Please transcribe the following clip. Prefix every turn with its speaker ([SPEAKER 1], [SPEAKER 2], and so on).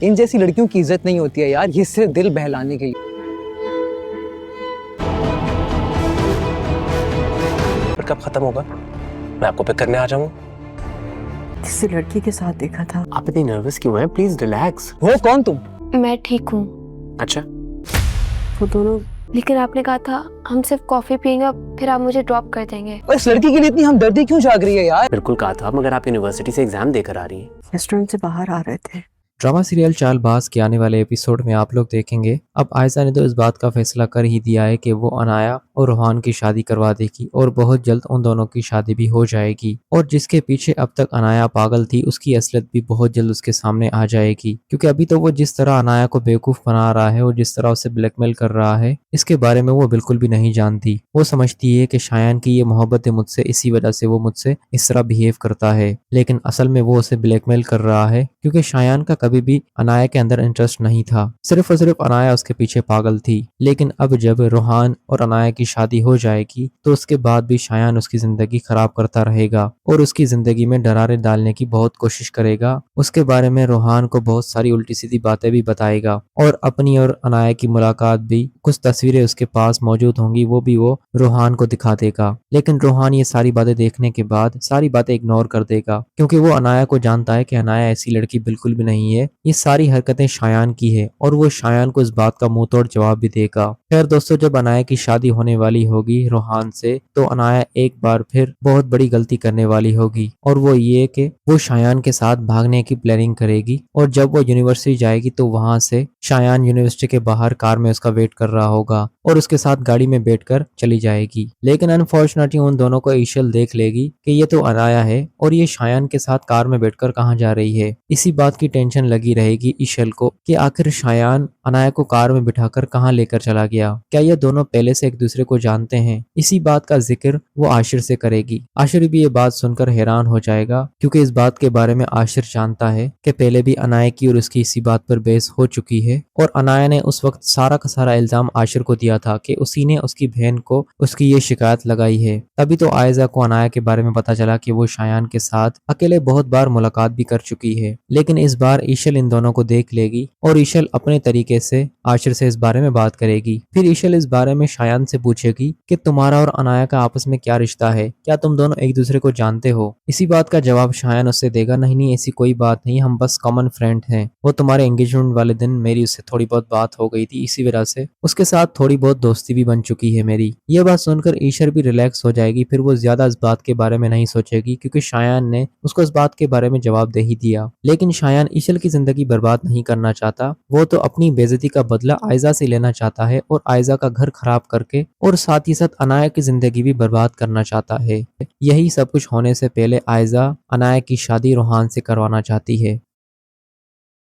[SPEAKER 1] इन जैसी लड़कियों की इज्जत नहीं होती है यार, ये सिर्फ दिल बहलाने के लिए।
[SPEAKER 2] पर कब खत्म होगा? मैं आपको पिक करने आ जाऊंगा।
[SPEAKER 3] किसी लड़की के साथ देखा था।
[SPEAKER 2] आप इतनी नर्वस क्यों हैं? Please relax.
[SPEAKER 1] हो कौन तुम?
[SPEAKER 4] मैं ठीक हूँ।
[SPEAKER 2] अच्छा,
[SPEAKER 3] वो दोनों
[SPEAKER 4] लेकिन आपने कहा था हम सिर्फ कॉफी पियेंगे और फिर आप मुझे ड्रॉप कर देंगे।
[SPEAKER 1] और इस लड़की के लिए इतनी हमदर्दी क्यों जाग रही है यार?
[SPEAKER 2] बिल्कुल कहा था, मगर आप यूनिवर्सिटी से एग्जाम देकर आ रही हैं।
[SPEAKER 3] रेस्टोरेंट से बाहर आ रहे थे।
[SPEAKER 5] ड्रामा सीरियल चालबाज के आने वाले एपिसोड में आप लोग देखेंगे अब आयशा ने तो इस बात का फैसला कर ही दिया है कि वो अनाया और रोहान की शादी करवा देगी और बहुत जल्द उन दोनों की शादी भी हो जाएगी। और जिसके पीछे अब तक अनाया पागल थी उसकी असलियत भी बहुत जल्द उसके सामने आ जाएगी, क्योंकि अभी तो वो जिस तरह अनाया को बेवकूफ बना रहा है और जिस तरह उसे ब्लैकमेल कर रहा है इसके बारे में वो बिल्कुल भी नहीं जानती। वो समझती है कि शायान की ये मोहब्बत है मुझसे, इसी वजह से वो मुझसे इस तरह बिहेव करता है, लेकिन असल में वो उसे ब्लैकमेल कर रहा है क्योंकि शायान का कभी भी अनाया के अंदर इंटरेस्ट नहीं था, सिर्फ और सिर्फ अनाया उसके पीछे पागल थी। लेकिन अब जब रोहान और अनाया की शादी हो जाएगी तो उसके बाद भी शायान उसकी जिंदगी खराब करता रहेगा और उसकी जिंदगी में दरारें डालने की बहुत कोशिश करेगा। उसके बारे में रोहान को बहुत सारी उल्टी सीधी बातें भी बताएगा और अपनी और अनाया की मुलाकात भी कुछ तस्वीरें उसके पास मौजूद होंगी वो भी वो रोहान को दिखा देगा। लेकिन रोहान ये सारी बातें देखने के बाद सारी बातें इग्नोर कर देगा क्योंकि वो अनाया को जानता है कि अनाया ऐसी लड़की बिल्कुल भी नहीं है, ये सारी हरकतें शायान की है और वो शायान को इस बात का मुंह तोड़ जवाब भी देगा। खैर दोस्तों, जब अनाया की शादी होने वाली होगी रोहान से तो अनाया एक बार फिर बहुत बड़ी गलती करने वाली होगी और वो ये कि वो शायान के साथ भागने की प्लानिंग करेगी और जब वो यूनिवर्सिटी जाएगी तो वहां से शायान यूनिवर्सिटी के बाहर कार में उसका वेट कर रहा होगा और उसके साथ गाड़ी में बैठकर चली जाएगी। लेकिन अनफॉर्चुनेटली उन दोनों को ईशल देख लेगी कि ये तो अनाया है और ये शायान के साथ कार में बैठकर कहाँ जा रही है। इसी बात की टेंशन लगी रहेगी ईशल को कि आखिर शायान अनाया को कार में बिठाकर कहाँ लेकर चला गया, क्या ये दोनों पहले से एक दूसरे को जानते हैं। इसी बात का जिक्र वो आशिर से करेगी। आशिर भी ये बात सुनकर हैरान हो जाएगा क्योंकि इस बात के बारे में आशिर जानता है कि पहले भी अनाया की और उसकी इसी बात पर बहस हो चुकी है और अनाया ने उस वक्त सारा का सारा इल्जाम आशिर को दिया था कि उसी ने उसकी बहन को उसकी ये शिकायत लगाई है। तभी तो आयजा को अनाया के बारे में पता चला कि वो शायान के साथ अकेले बहुत बार मुलाकात भी कर चुकी है। लेकिन इस बार ईशल इन दोनों को देख लेगी और ईशल अपने तरीके से आशिर से इस बारे में बात करेगी। फिर ईशल इस बारे में शायान से पूछेगी कि तुम्हारा और अनाया का आपस में क्या रिश्ता है, क्या तुम दोनों एक दूसरे को जानते हो। इसी बात का जवाब शायान उससे देगा, नहीं नहीं ऐसी कोई बात नहीं, हम बस कॉमन फ्रेंड हैं। वो तुम्हारे एंगेजमेंट वाले दिन मेरी उससे थोड़ी बहुत बात हो गई थी, इसी वजह से उसके साथ थोड़ी बहुत दोस्ती भी बन चुकी है मेरी। ये बात सुनकर ईशल भी रिलैक्स हो जाएगी। फिर वो ज्यादा इस बात के बारे में नहीं सोचेगी क्योंकि शायान ने उसको इस बात के बारे में जवाब दे ही दिया। लेकिन शायान ईशल की जिंदगी बर्बाद नहीं करना चाहता, वो तो अपनी बेइज्जती का बदला आयजा से लेना चाहता है और आयजा का घर खराब करके और साथ ही साथ अनाया की जिंदगी भी बर्बाद करना चाहता है। यही सब कुछ होने से पहले आयजा अनाया की शादी रोहान से करवाना चाहती है।